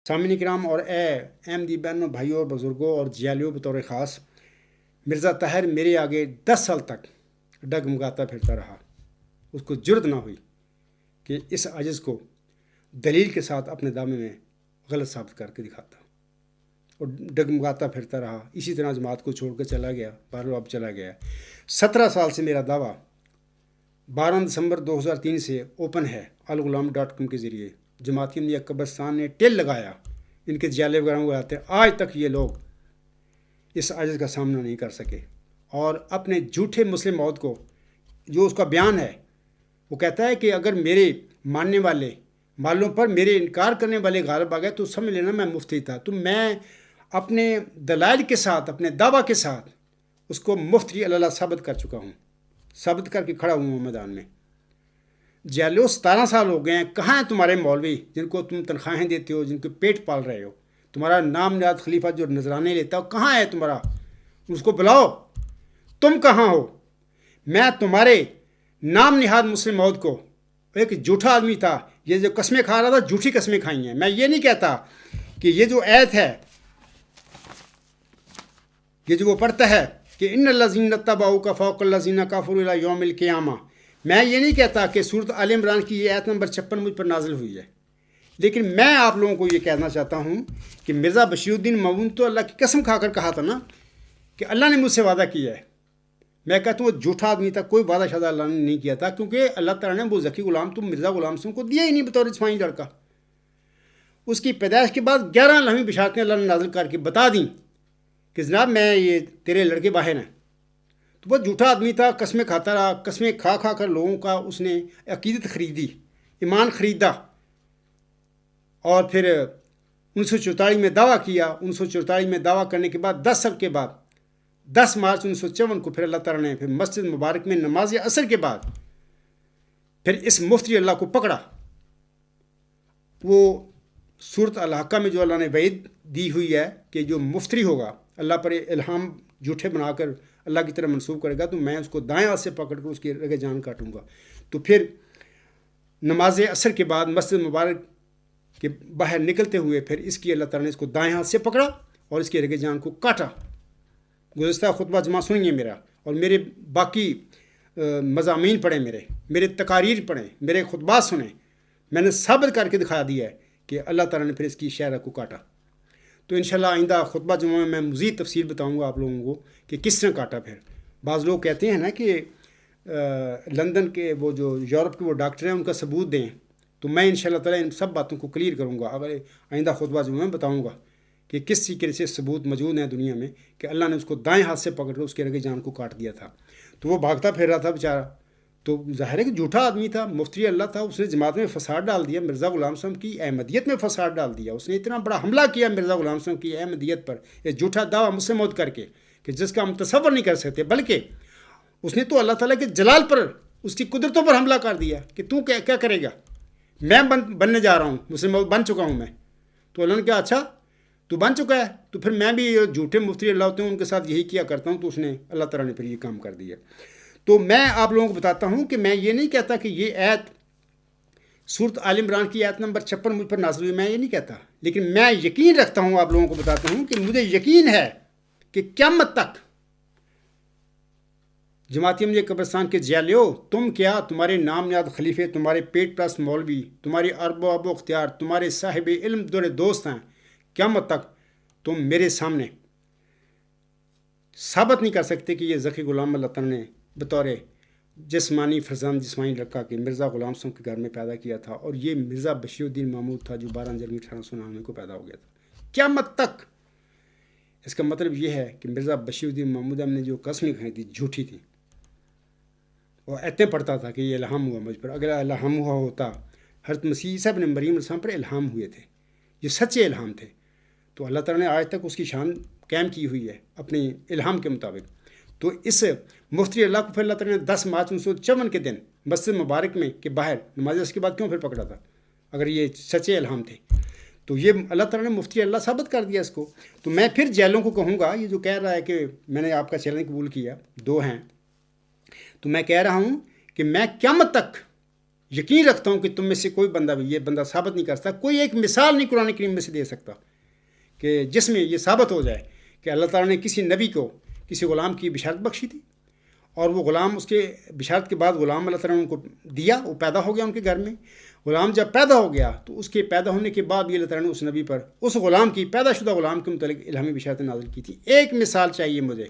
سامعین کرام اور اے احمدی بہنوں، بھائیوں اور بزرگوں اور جیالیوں بطور خاص، مرزا طاہر میرے آگے 10 سال تک ڈگمگاتا پھرتا رہا۔ اس کو جرت نہ ہوئی کہ اس عجز کو دلیل کے ساتھ اپنے دعوے میں غلط ثابت کر کے دکھاتا، اور ڈگمگاتا پھرتا رہا۔ اسی طرح جماعت کو چھوڑ کر چلا گیا، اب چلا گیا۔ 17 سال سے میرا دعویٰ 12 دسمبر 2003 سے اوپن ہے الغلام.com کے ذریعے۔ جماعتی عملیہ قبرستان نے ٹیل لگایا، ان کے جالے وغیرہ کو آتے، آج تک یہ لوگ اس عجز کا سامنا نہیں کر سکے، اور اپنے جھوٹے مسلم موت کو، جو اس کا بیان ہے، وہ کہتا ہے کہ اگر میرے ماننے والے مالوں پر میرے انکار کرنے والے غالب آ گئے تو سمجھ لینا میں مفتی تھا۔ تو میں اپنے دلائل کے ساتھ، اپنے دعویٰ کے ساتھ اس کو مفتی اللہ ثابت کر چکا ہوں، ثابت کر کے کھڑا ہوں میدان میں۔ جیلو 17 سال ہو گئے ہیں، کہاں ہیں تمہارے مولوی جن کو تم تنخواہیں دیتے ہو، جن کو پیٹ پال رہے ہو؟ تمہارا نام نہاد خلیفہ جو نذرانے لیتا ہو کہاں ہے تمہارا؟ اس کو بلاؤ، تم کہاں ہو؟ میں تمہارے نام نہاد مسلم موت کو، ایک جھوٹا آدمی تھا، یہ جو قسمیں کھا رہا تھا جھوٹی قسمیں کھائی ہیں۔ میں یہ نہیں کہتا کہ یہ جو ایت ہے، یہ جو وہ پڑھتا ہے کہ ان الذین اتبعوک فوق الذین کفروا الی یوم القیامہ، میں یہ نہیں کہتا کہ سورۃ آل عمران کی یہ آیت نمبر 56 مجھ پر نازل ہوئی ہے، لیکن میں آپ لوگوں کو یہ کہنا چاہتا ہوں کہ مرزا بشیر الدین مامون تو اللہ کی قسم کھا کر کہا تھا نا کہ اللہ نے مجھ سے وعدہ کیا ہے۔ میں کہتا ہوں وہ جھوٹا آدمی تھا، کوئی وعدہ شدہ اللہ نے نہیں کیا تھا، کیونکہ اللہ تعالیٰ نے وہ ذکی غلام تو مرزا غلام سنگھ کو دیا ہی نہیں بطور اسماعیلی لڑکا۔ اس کی پیدائش کے بعد 11 الہامی بشارتیں اللہ نے نازل کر کے بتا دیں کہ جناب میں یہ تیرے لڑکے باہر ہیں۔ تو وہ جھوٹا آدمی تھا، قسمیں کھاتا رہا، قسمیں کھا کھا کر لوگوں کا اس نے عقیدت خریدی، ایمان خریدا، اور پھر 1944 میں دعویٰ کیا۔ 1944 میں دعویٰ کرنے کے بعد 10 سال کے بعد 10 مارچ 1954 کو پھر اللہ تعالیٰ نے پھر مسجد مبارک میں نماز عصر کے بعد پھر اس مفتی اللہ کو پکڑا۔ وہ صورت الحقہ میں جو اللہ نے وعید دی ہوئی ہے کہ جو مفتری ہوگا، اللہ پر الہام جھوٹے بنا کر اللہ کی طرف منسوب کرے گا، تو میں اس کو دائیں ہاتھ سے پکڑ کر اس کی رگے جان کاٹوں گا۔ تو پھر نماز عصر کے بعد مسجد مبارک کے باہر نکلتے ہوئے پھر اس کی اللہ تعالیٰ نے اس کو دائیں ہاتھ سے پکڑا اور اس کے رگے جان کو کاٹا۔ گزشتہ خطبہ جمعہ سنیے میرا، اور میرے باقی مضامین پڑھیں، میرے تقاریر پڑھیں، میرے خطبات سنیں۔ میں نے ثابت کر کے دکھا دیا ہے کہ اللہ تعالیٰ نے پھر اس کی شہرہ کو کاٹا۔ تو انشاءاللہ آئندہ خطبہ جمعہ میں مزید تفصیل بتاؤں گا آپ لوگوں کو کہ کس طرح کاٹا۔ پھر بعض لوگ کہتے ہیں نا کہ لندن کے وہ جو یورپ کے وہ ڈاکٹر ہیں ان کا ثبوت دیں، تو میں انشاءاللہ تعالیٰ ان سب باتوں کو کلیئر کروں گا، اگر آئندہ خطبہ جمعہ میں بتاؤں گا کہ کس طریقے سے ثبوت موجود ہیں دنیا میں کہ اللہ نے اس کو دائیں ہاتھ سے پکڑ کر اس کے رگے جان کو کاٹ دیا تھا۔ تو وہ بھاگتا پھر رہا تھا بیچارہ، تو ظاہر ہے کہ جھوٹا آدمی تھا، مفتی اللہ تھا، اس نے جماعت میں فساد ڈال دیا، مرزا غلام صاحب کی احمدیت میں فساد ڈال دیا۔ اس نے اتنا بڑا حملہ کیا مرزا غلام صاحب کی احمدیت پر، یہ جھوٹا دعویٰ مسلم موت کر کے کہ جس کا ہم تصور نہیں کر سکتے، بلکہ اس نے تو اللہ تعالیٰ کے جلال پر، اس کی قدرتوں پر حملہ کر دیا کہ تو کیا کرے گا، میں بننے جا رہا ہوں، مسلم موت بن چکا ہوں میں۔ تو اللہ نے کہا اچھا تو بن چکا ہے، تو پھر میں بھی جھوٹے مفتی اللہ ہوتے ہیں ان کے ساتھ یہی کیا کرتا ہوں۔ تو اس نے اللہ تعالیٰ نے پھر یہ کام کر دیا۔ تو میں آپ لوگوں کو بتاتا ہوں کہ میں یہ نہیں کہتا کہ یہ آیت سورۃ آل عمران کی آیت نمبر 56 مجھ پر نازل ہوئی، میں یہ نہیں کہتا، لیکن میں یقین رکھتا ہوں، آپ لوگوں کو بتاتا ہوں کہ مجھے یقین ہے کہ قیامت تک جماعتی عملیہ قبرستان کے جیلیو، تم کیا، تمہارے نام نہاد خلیفے، تمہارے پیٹ پرست مولوی، تمہاری ارب و اختیار، تمہارے صاحب علم دور دوست ہیں، قیامت تک تم میرے سامنے ثابت نہیں کر سکتے کہ یہ ذکی غلام اللہ تعالیٰ نے بطور جسمانی فرزند، جسمانی لڑکا کے مرزا غلام صاحب کے گھر میں پیدا کیا تھا، اور یہ مرزا بشیر الدین محمود تھا جو 12 جنوری 1899 کو پیدا ہو گیا تھا قیامت تک۔ اس کا مطلب یہ ہے کہ مرزا بشیر الدین محمود نے جو قسمیں کھائی تھی جھوٹی تھی، وہ ایتیں پڑھتا تھا کہ یہ الہام ہوا مجھ پر۔ اگر الہام ہوا ہوتا، حضرت مسیح عیسیٰ ابن مریم علیہ السلام پر الہام ہوئے تھے، یہ سچے الہام تھے، تو اللہ تعالیٰ نے آج تک اس کی شان قائم کی ہوئی ہے اپنے الہام کے مطابق۔ تو اس مفتی اللہ کو پھر اللہ تعالیٰ نے 10 مارچ 1954 کے دن مسجد مبارک میں کے باہر نماز اس کے بعد کیوں پھر پکڑا تھا اگر یہ سچے الہام تھے؟ تو یہ اللہ تعالیٰ نے مفتی اللہ ثابت کر دیا اس کو۔ تو میں پھر جیلوں کو کہوں گا، یہ جو کہہ رہا ہے کہ میں نے آپ کا چیلنج قبول کیا، 2 ہیں، تو میں کہہ رہا ہوں کہ میں قیامت تک یقین رکھتا ہوں کہ تم میں سے کوئی بندہ بھی یہ بندہ ثابت نہیں کر سکتا، کوئی ایک مثال نہیں قرآن کریم میں سے دے سکتا کہ جس میں یہ ثابت ہو جائے کہ اللہ تعالیٰ نے کسی نبی کو کسی غلام کی بشارت بخشی تھی، اور وہ غلام اس کے بشارت کے بعد غلام اللہ تعالیٰ نے ان کو دیا، وہ پیدا ہو گیا ان کے گھر میں۔ غلام جب پیدا ہو گیا تو اس کے پیدا ہونے کے بعد بھی اللہ تعالیٰ نے اس نبی پر، اس غلام کی، پیدا شدہ غلام کے متعلق الہامی بشارت نازل کی تھی۔ ایک مثال چاہیے مجھے،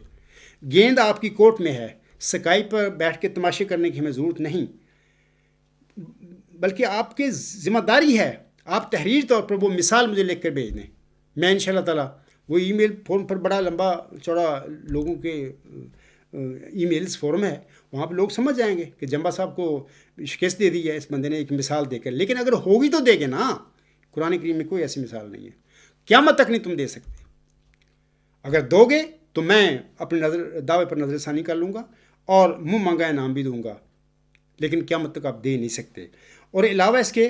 گیند آپ کی کورٹ میں ہے، سکائی پر بیٹھ کے تماشے کرنے کی ہمیں ضرورت نہیں، بلکہ آپ کی ذمہ داری ہے آپ تحریر طور پر وہ مثال مجھے لکھ کر بھیج دیں۔ میں انشاءاللہ تعالیٰ وہ ای میل فون پر بڑا لمبا چوڑا لوگوں کے ای میلز فورم ہے، وہاں پہ لوگ سمجھ جائیں گے کہ جمبا صاحب کو شکست دے دی ہے اس بندے نے ایک مثال دے کر۔ لیکن اگر ہوگی تو دے گے نا، قرآن کریم میں کوئی ایسی مثال نہیں ہے، قیامت تک نہیں تم دے سکتے۔ اگر دو گے تو میں اپنے دعوے پر نظر ثانی کر لوں گا اور منہ مانگا انعام بھی دوں گا، لیکن قیامت تک آپ دے نہیں سکتے۔ اور علاوہ اس کے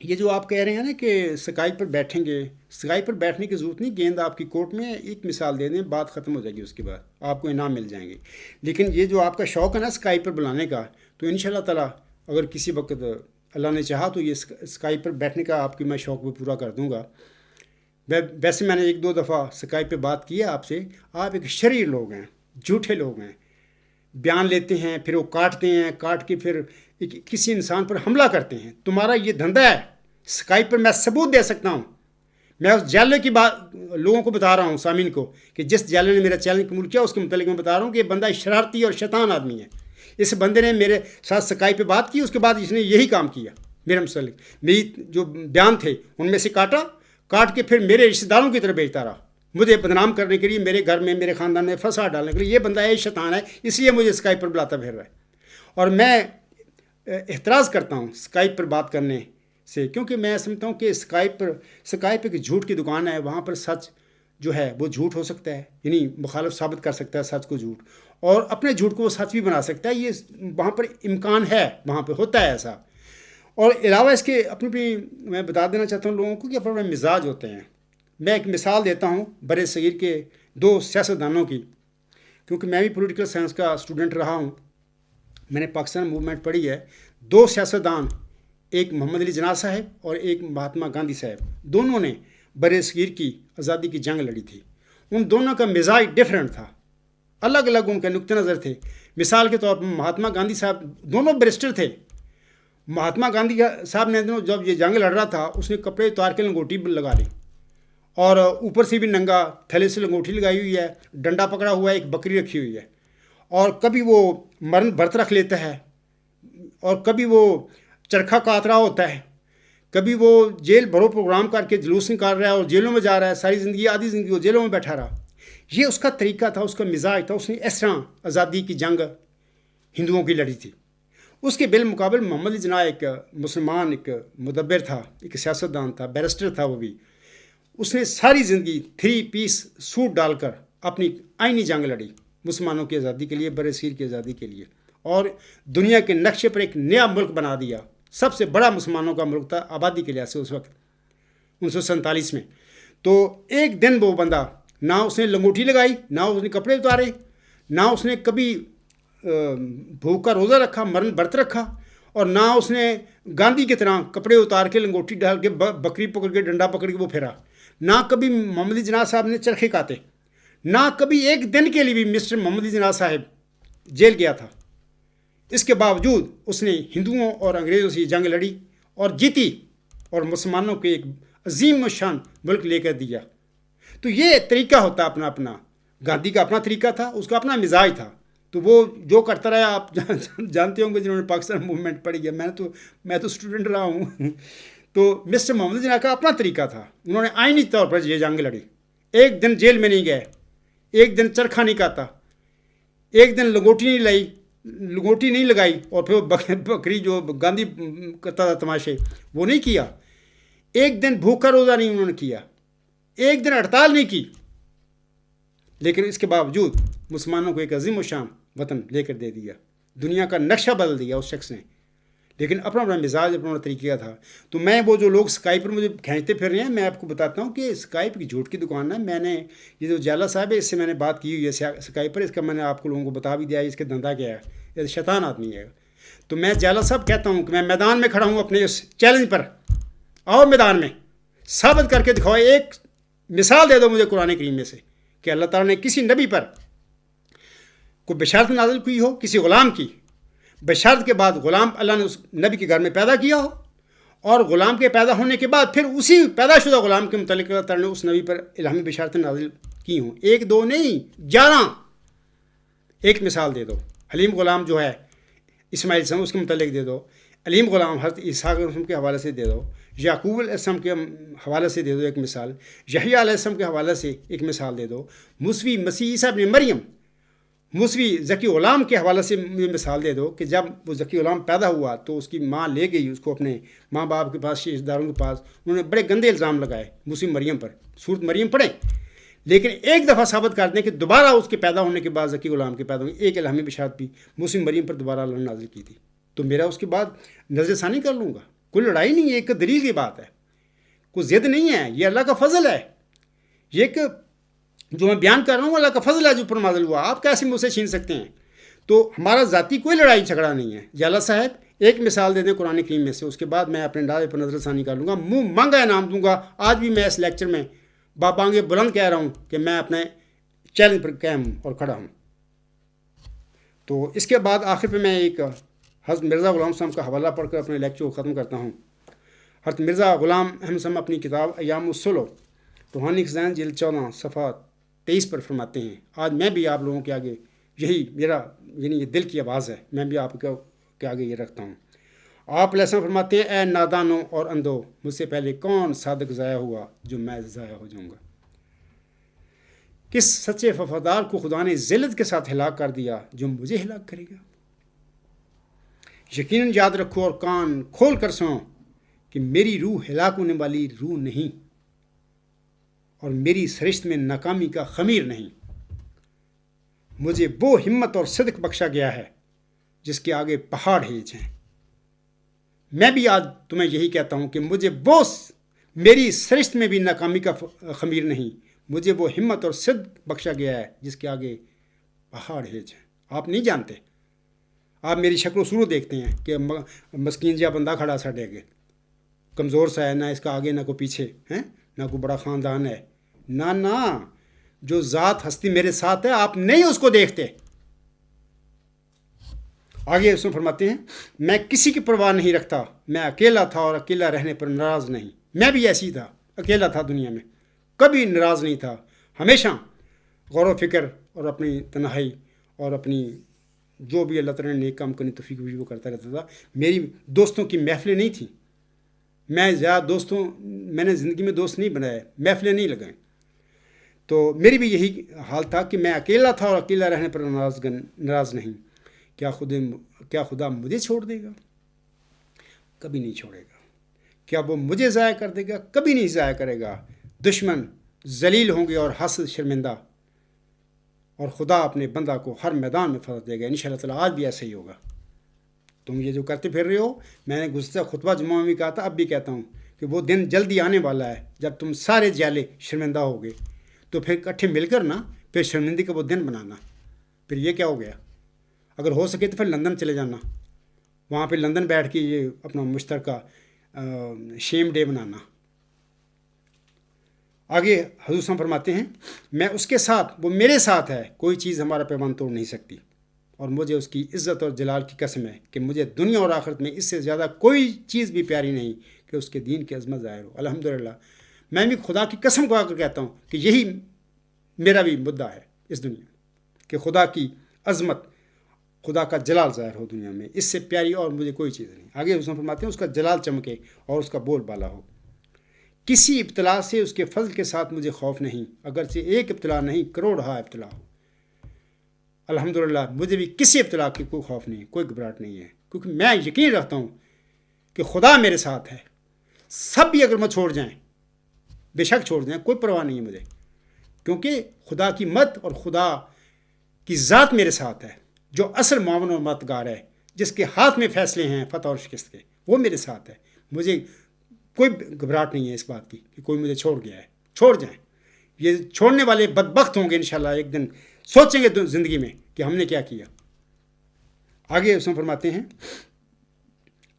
یہ جو آپ کہہ رہے ہیں نا کہ سکائی پر بیٹھیں گے، سکائی پر بیٹھنے کی ضرورت نہیں، گیند آپ کی کورٹ میں ایک مثال دے دیں، بات ختم ہو جائے گی، اس کے بعد آپ کو انعام مل جائیں گے۔ لیکن یہ جو آپ کا شوق ہے نا سکائی پر بلانے کا، تو انشاءاللہ تعالیٰ اگر کسی وقت اللہ نے چاہا تو یہ سکائی پر بیٹھنے کا آپ کی میں شوق بھی پورا کر دوں گا۔ ویسے میں نے ایک دو دفعہ سکائی پہ بات کی ہے آپ سے، آپ ایک شریر لوگ ہیں، جھوٹے لوگ ہیں، بیان لیتے ہیں پھر وہ کاٹتے ہیں، کاٹ کے پھر کسی انسان پر حملہ کرتے ہیں۔ تمہارا یہ دھندا ہے، سکائی پر میں ثبوت دے سکتا ہوں، میں اس جیلر کی بات لوگوں کو بتا رہا ہوں، سامعین کو، کہ جس جیلر نے میرا چیلنج قبول کیا اس کے متعلق میں بتا رہا ہوں کہ یہ بندہ شرارتی اور شیطان آدمی ہے۔ اس بندے نے میرے ساتھ سکائی پہ بات کی، اس کے بعد اس نے یہی کام کیا میرے متعلق، میری جو بیان تھے ان میں سے کاٹ کے پھر میرے رشتہ داروں کی طرف بھیجتا رہا، مجھے بدنام کرنے کے لیے، میرے گھر میں میرے خاندان میں فساد ڈالنے کے لیے۔ یہ بندہ ہے شیطان ہے، اس لیے مجھے اسکائپ پر بلاتا پھر رہا ہے، اور میں احتراز کرتا ہوں اسکائپ پر بات کرنے سے، کیونکہ میں سمجھتا ہوں کہ اسکائپ ایک جھوٹ کی دکان ہے، وہاں پر سچ جو ہے وہ جھوٹ ہو سکتا ہے، یعنی مخالف ثابت کر سکتا ہے سچ کو جھوٹ، اور اپنے جھوٹ کو وہ سچ بھی بنا سکتا ہے، یہ وہاں پر امکان ہے، وہاں پہ ہوتا ہے ایسا۔ اور علاوہ اس کے اپنی میں بتا دینا چاہتا ہوں لوگوں کو کہ اپنے مزاج ہوتے ہیں۔ میں ایک مثال دیتا ہوں بر صغیر کے دو سیاستدانوں کی، کیونکہ میں بھی پولیٹیکل سائنس کا اسٹوڈنٹ رہا ہوں، میں نے پاکستان موومنٹ پڑھی ہے۔ دو سیاستدان، ایک محمد علی جناح صاحب اور ایک مہاتما گاندھی صاحب، دونوں نے بر صغیر کی آزادی کی جنگ لڑی تھی۔ ان دونوں کا مزاج ڈیفرنٹ تھا، الگ الگ ان کے نقطہ نظر تھے۔ مثال کے طور پر مہاتما گاندھی صاحب دونوں بیرسٹر تھے۔ مہاتما گاندھی صاحب نے جب یہ جنگ لڑ رہا تھا اس نے کپڑے اتار کے لنگوٹی لگا لی، اور اوپر سے بھی ننگا، تھیلے سے لنگوٹی لگائی ہوئی ہے، ڈنڈا پکڑا ہوا ہے، ایک بکری رکھی ہوئی ہے، اور کبھی وہ مرن برت رکھ لیتا ہے، اور کبھی وہ چرخہ کاٹ رہا ہوتا ہے، کبھی وہ جیل بھرو پروگرام کر کے جلوس نکال رہا ہے اور جیلوں میں جا رہا ہے، ساری زندگی آدھی زندگی وہ جیلوں میں بیٹھا رہا۔ یہ اس کا طریقہ تھا، اس کا مزاج تھا، اس نے اس طرح آزادی کی جنگ ہندوؤں کی لڑی تھی۔ اس کے بالمقابل محمد علی جناح ایک مسلمان، ایک مدبر تھا، ایک سیاستدان تھا، بیرسٹر تھا وہ بھی۔ اس نے ساری زندگی 3 پیس سوٹ ڈال کر اپنی آئینی جنگ لڑی مسلمانوں کی آزادی کے لیے، بر صغیر کی آزادی کے لیے، اور دنیا کے نقشے پر ایک نیا ملک بنا دیا۔ سب سے بڑا مسلمانوں کا ملک تھا آبادی کے لحاظ سے اس وقت 1947 میں۔ تو ایک دن وہ بندہ نہ اس نے لنگوٹی لگائی، نہ اس نے کپڑے اتارے، نہ اس نے کبھی بھوک کا روزہ رکھا، مرن برت رکھا، اور نہ اس نے گاندھی کی طرح کپڑے اتار کے لنگوٹی ڈال کے بکری پکڑ کے ڈنڈا پکڑ کے وہ پھیرا، نہ کبھی محمد علی جناح صاحب نے چرخے کاتے، نہ کبھی ایک دن کے لیے بھی مسٹر محمد علی جناح صاحب جیل گیا تھا۔ اس کے باوجود اس نے ہندوؤں اور انگریزوں سے جنگ لڑی اور جیتی، اور مسلمانوں کو ایک عظیم الشان ملک لے کر دیا۔ تو یہ طریقہ ہوتا اپنا اپنا، گاندھی کا اپنا طریقہ تھا، اس کا اپنا مزاج تھا، تو وہ جو کرتا رہا آپ جانتے ہوں گے جنہوں نے پاکستان موومنٹ پڑھی ہے، میں تو اسٹوڈنٹ رہا ہوں۔ تو مسٹر محمد جناح کا اپنا طریقہ تھا، انہوں نے آئینی طور پر یہ جنگ لڑی، ایک دن جیل میں نہیں گئے، ایک دن چرخہ نہیں کاتا، ایک دن لنگوٹی نہیں لگائی، اور پھر وہ بکری جو گاندھی کرتا تھا تماشے وہ نہیں کیا، ایک دن بھوکا روزہ نہیں انہوں نے کیا، ایک دن ہڑتال نہیں کی، لیکن اس کے باوجود مسلمانوں کو ایک عظیم الشان وطن لے کر دے دیا، دنیا کا نقشہ بدل دیا اس شخص نے، لیکن اپنا اپنا مزاج، اپنا اپنا طریقہ تھا۔ تو میں وہ جو لوگ اسکائپ پر مجھے کھینچتے پھر رہے ہیں، میں آپ کو بتاتا ہوں کہ اسکائپ کی جھوٹ کی دکان ہے۔ میں نے یہ جو جالا صاحب ہے اس سے میں نے بات کی ہوئی ہے اسکائپ پر، اس کا میں نے آپ کو لوگوں کو بتا بھی دیا ہے اس کا دھندا کیا ہے، یہ شیطان آدمی ہے۔ تو میں جالا صاحب کہتا ہوں کہ میں میدان میں کھڑا ہوں اپنے اس چیلنج پر، آؤ میدان میں ثابت کر کے دکھاؤ، ایک مثال دے دو مجھے قرآن کریم میں سے کہ اللہ تعالیٰ نے کسی نبی پر کوئی بشارت نازل کی ہو کسی غلام کی، بشارت کے بعد غلام اللہ نے اس نبی کے گھر میں پیدا کیا ہو، اور غلام کے پیدا ہونے کے بعد پھر اسی پیدا شدہ غلام کے متعلق اللہ تعالیٰ نے اس نبی پر الہامی بشارتیں نازل کی ہوں، ایک دو نہیں 11۔ ایک مثال دے دو، حلیم غلام جو ہے اسماعیل السلام اس کے متعلق دے دو، علیم غلام حضرت عیسیٰ علیہ السلام کے حوالے سے دے دو، یعقوب علیہ السلام کے حوالے سے دے دو ایک مثال، یحییٰ علیہ السلام کے حوالے سے ایک مثال دے دو، موسوی مسیح عیسیٰ ابن مریم، موسوی ذکی غلام کے حوالے سے مجھے مثال دے دو کہ جب وہ ذکی غلام پیدا ہوا تو اس کی ماں لے گئی اس کو اپنے ماں باپ کے پاس، رشتہ داروں کے پاس، انہوں نے بڑے گندے الزام لگائے موسوی مریم پر، سورۃ مریم پڑھیں، لیکن ایک دفعہ ثابت کر دیں کہ دوبارہ اس کے پیدا ہونے کے بعد ذکی غلام کے پیدا ہونے ایک الہامی بشارت بھی موسوی مریم پر دوبارہ اللہ نے نازل کی تھی، تو میرا اس کے بعد نظر ثانی کر لوں گا؟ کوئی لڑائی نہیں ہے، ایک دلیل کی بات ہے، کوئی ضد نہیں ہے، یہ اللہ کا فضل ہے، یہ ایک جو میں بیان کر رہا ہوں اللہ کا فضل ہے جو پر نازل ہوا، آپ کیسے مجھ سے چھین سکتے ہیں؟ تو ہمارا ذاتی کوئی لڑائی جھگڑا نہیں ہے۔ جالا صاحب ایک مثال دے دیں قرآن کریم میں سے، اس کے بعد میں اپنے اندازے پر نظر ثانی کر لوں گا، منہ مانگا انعام دوں گا۔ آج بھی میں اس لیکچر میں بابانگے بلند کہہ رہا ہوں کہ میں اپنے چیلنج پر قائم ہوں اور کھڑا ہوں۔ تو اس کے بعد آخر پہ میں ایک حضرت مرزا غلام صاحب کا حوالہ پڑھ کر اپنے لیکچر کو ختم کرتا ہوں۔ حضرت مرزا غلام احمد صاحب اپنی کتاب ایام الصلح روحانی خزائن جلد 14 صفحہ 23 پر فرماتے ہیں، آج میں بھی آپ لوگوں کے آگے یہی میرا یہ دل کی آواز ہے، میں بھی آپ کے آگے یہ رکھتا ہوں۔ آپ علیہ السلام فرماتے ہیں، اے نادانوں اور اندھو، مجھ سے پہلے کون صادق ضائع ہوا جو میں ضائع ہو جاؤں گا؟ کس سچے وفادار کو خدا نے ذلت کے ساتھ ہلاک کر دیا جو مجھے ہلاک کرے گا؟ یقیناً یاد رکھو اور کان کھول کر سنو کہ میری روح ہلاک ہونے والی روح نہیں، اور میری سرشت میں ناکامی کا خمیر نہیں۔ مجھے وہ ہمت اور صدق بخشا گیا ہے جس کے آگے پہاڑ ہیج ہیں۔ میں بھی آج تمہیں یہی کہتا ہوں کہ مجھے وہ میری سرشت میں بھی ناکامی کا خمیر نہیں، مجھے وہ ہمت اور صدق بخشا گیا ہے جس کے آگے پہاڑ ہیج ہیں۔ آپ نہیں جانتے، آپ میری شکل و صورت دیکھتے ہیں کہ مسکین جا بندہ کھڑا ساڑھے آگے، کمزور سا ہے، نہ اس کا آگے نہ کوئی پیچھے ہے، نہ کوئی بڑا خاندان ہے، نہ جو ذات ہستی میرے ساتھ ہے آپ نہیں اس کو دیکھتے۔ آگے اس میں فرماتے ہیں، میں کسی کی پرواہ نہیں رکھتا، میں اکیلا تھا اور اکیلا رہنے پر ناراض نہیں۔ میں بھی ایسی تھا، اکیلا تھا دنیا میں، کبھی ناراض نہیں تھا، ہمیشہ غور و فکر اور اپنی تنہائی اور اپنی جو بھی اللہ تعالیٰ نے نیک کام کرنے توفیق بھی وہ کرتا رہتا تھا۔ میری دوستوں کی محفلیں نہیں تھیں، میں زیادہ میں نے زندگی میں دوست نہیں بنائے، محفلیں نہیں لگائیں، تو میری بھی یہی حال تھا کہ میں اکیلا تھا اور اکیلا رہنے پر ناراض نہیں۔ کیا خدا مجھے چھوڑ دے گا؟ کبھی نہیں چھوڑے گا۔ کیا وہ مجھے ضائع کر دے گا؟ کبھی نہیں ضائع کرے گا۔ دشمن ذلیل ہوں گے اور حسد شرمندہ، اور خدا اپنے بندہ کو ہر میدان میں فتح دے گا۔ انشاءاللہ تعالیٰ آج بھی ایسا ہی ہوگا۔ تم یہ جو کرتے پھر رہے ہو، میں نے گزشتہ خطبہ جمعہ میں بھی کہا تھا، اب بھی کہتا ہوں کہ وہ دن جلدی آنے والا ہے جب تم سارے جالے شرمندہ ہوگے، تو پھر اکٹھے مل کر نا پھر شرمندگی کا وہ دن بنانا۔ پھر یہ کیا ہو گیا؟ اگر ہو سکے تو پھر لندن چلے جانا، وہاں پہ لندن بیٹھ کے یہ اپنا مشترکہ شیم ڈے بنانا۔ آگے حضور صاحب فرماتے ہیں، میں اس کے ساتھ، وہ میرے ساتھ ہے، کوئی چیز ہمارا پیمان توڑ نہیں سکتی، اور مجھے اس کی عزت اور جلال کی قسم ہے کہ مجھے دنیا اور آخرت میں اس سے زیادہ کوئی چیز بھی پیاری نہیں کہ اس کے دین کی عظمت ظاہر ہو۔ الحمدللہ میں بھی خدا کی قسم کو آ کر کہتا ہوں کہ یہی میرا بھی مدعا ہے اس دنیا میں، کہ خدا کی عظمت، خدا کا جلال ظاہر ہو دنیا میں، اس سے پیاری اور مجھے کوئی چیز نہیں۔ آگے حضور فرماتے ہیں، اس کا جلال چمکے اور اس کا بول بالا ہو۔ کسی ابتلا سے اس کے فضل کے ساتھ مجھے خوف نہیں، اگرچہ ایک ابتلا نہیں کروڑہا ابتلا ہو۔ الحمدللہ مجھے بھی کسی ابتلا کی کوئی خوف نہیں، کوئی گھبراہٹ نہیں ہے، کیونکہ میں یقین رکھتا ہوں کہ خدا میرے ساتھ ہے۔ سب بھی اگر میں چھوڑ جائیں، بے شک چھوڑ جائیں، کوئی پرواہ نہیں ہے مجھے، کیونکہ خدا کی مدد اور خدا کی ذات میرے ساتھ ہے، جو اصل معاون اور مددگار ہے، جس کے ہاتھ میں فیصلے ہیں فتح اور شکست کے، وہ میرے ساتھ ہے۔ مجھے کوئی گھبراہٹ نہیں ہے اس بات کی کہ کوئی مجھے چھوڑ گیا ہے۔ چھوڑ جائیں، یہ چھوڑنے والے بدبخت ہوں گے انشاءاللہ، ایک دن سوچیں گے زندگی میں کہ ہم نے کیا کیا۔ آگے اس میں فرماتے ہیں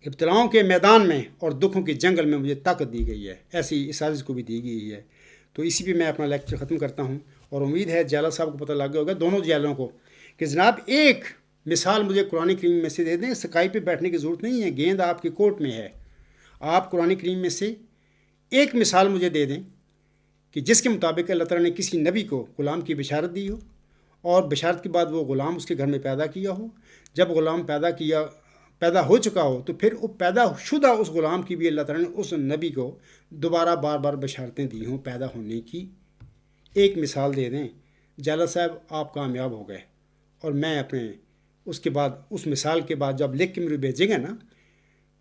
ابتلاؤں کے میدان میں اور دکھوں کے جنگل میں مجھے طاقت دی گئی ہے، ایسی اس عزیز کو بھی دی گئی ہے۔ تو اسی پہ میں اپنا لیکچر ختم کرتا ہوں، اور امید ہے جیلہ صاحب کو پتہ لگ گیا ہوگا، دونوں جیلوں کو، کہ جناب ایک مثال مجھے قرآن کریم میں سے دے دیں، سکائی پہ بیٹھنے کی ضرورت نہیں ہے، گیند آپ کے کورٹ میں ہے، آپ قرآن کریم میں سے ایک مثال مجھے دے دیں کہ جس کے مطابق اللہ تعالیٰ نے کسی نبی کو غلام کی بشارت دی ہو، اور بشارت کے بعد وہ غلام اس کے گھر میں پیدا کیا ہو، جب غلام پیدا ہو چکا ہو تو پھر وہ پیدا شدہ اس غلام کی بھی اللہ تعالیٰ نے اس نبی کو دوبارہ بار بار بشارتیں دی ہوں پیدا ہونے کی۔ ایک مثال دے دیں، جالا صاحب آپ کامیاب ہو گئے، اور میں اپنے اس کے بعد اس مثال کے بعد جب لکھ کے میرے بھیجیں گے نا،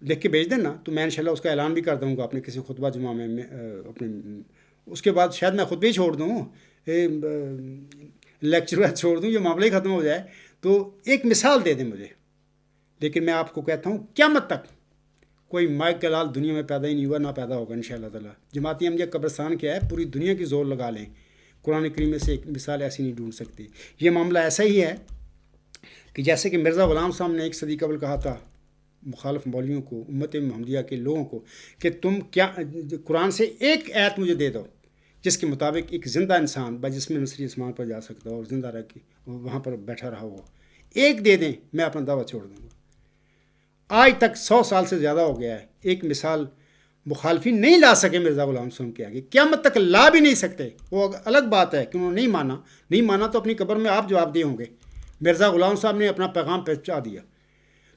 لکھ کے بھیج دیں نا، تو میں انشاءاللہ اس کا اعلان بھی کر دوں گا اپنے کسی خطبہ جمعہ میں اپنے، اس کے بعد شاید میں خطبے ہی چھوڑ دوں، لیکچر چھوڑ دوں، یہ معاملہ ہی ختم ہو جائے۔ تو ایک مثال دے دیں مجھے، لیکن میں آپ کو کہتا ہوں قیامت تک کوئی مائک لال دنیا میں پیدا ہی نہیں ہوا، نہ پیدا ہوگا انشاءاللہ تعالیٰ۔ جماعتی احمدیہ قبرستان کیا ہے، پوری دنیا کی زور لگا لیں، قرآن کریم میں سے ایک مثال ایسی نہیں ڈھونڈ سکتی۔ یہ معاملہ ایسا ہی ہے کہ جیسے کہ مرزا غلام صاحب نے ایک صدی قبل کہا تھا مخالف مولویوں کو، امت محمدیہ کے لوگوں کو، کہ تم کیا قرآن سے ایک آیت مجھے دے دو جس کے مطابق ایک زندہ انسان بجسم نصری اسمان پر جا سکتا ہو اور زندہ رہ کے وہاں پر بیٹھا رہا ہو، ایک دے دیں، میں اپنا دعویٰ چھوڑ دوں گا۔ آج تک 100 سال سے زیادہ ہو گیا ہے، ایک مثال مخالفین نہیں لا سکے مرزا غلام صاحب کے آگے، قیامت تک لا بھی نہیں سکتے۔ وہ الگ بات ہے کہ انہوں نے نہیں مانا تو اپنی قبر میں آپ جواب دے ہوں گے۔ مرزا غلام صاحب نے اپنا پیغام پہنچا دیا۔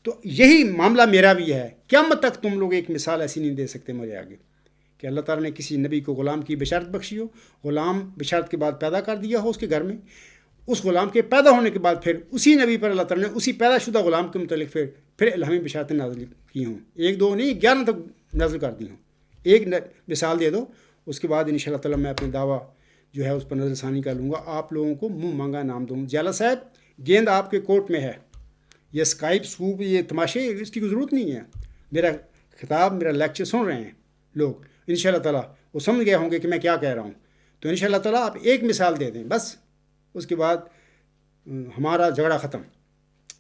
تو یہی معاملہ میرا بھی ہے، قیامت تک تم لوگ ایک مثال ایسی نہیں دے سکتے مجھے آگے کہ اللہ تعالیٰ نے کسی نبی کو غلام کی بشارت بخشی ہو، غلام بشارت کے بعد پیدا کر دیا ہو اس کے گھر میں، اس غلام کے پیدا ہونے کے بعد پھر اسی نبی پر اللہ تعالیٰ نے اسی پیدا شدہ غلام کے متعلق پھر الہامی بشارتیں نازل کی ہوں، 1 2 نہیں 11 تک نازل کر دی ہوں۔ ایک مثال دے دو، اس کے بعد انشاءاللہ تعالیٰ میں اپنی دعویٰ جو ہے اس پر نظر ثانی کر لوں گا، آپ لوگوں کو منہ مانگا انعام دوں۔ جالا صاحب گیند آپ کے کورٹ میں ہے، یہ اسکائپ سکوپ یہ تماشے اس کی ضرورت نہیں ہے، میرا خطاب میرا لیکچر سن رہے ہیں لوگ، انشاءاللہ تعالیٰ وہ سمجھ گئے ہوں گے کہ میں کیا کہہ رہا ہوں۔ تو انشاءاللہ تعالیٰ آپ ایک مثال دے دیں بس، اس کے بعد ہمارا جھگڑا ختم۔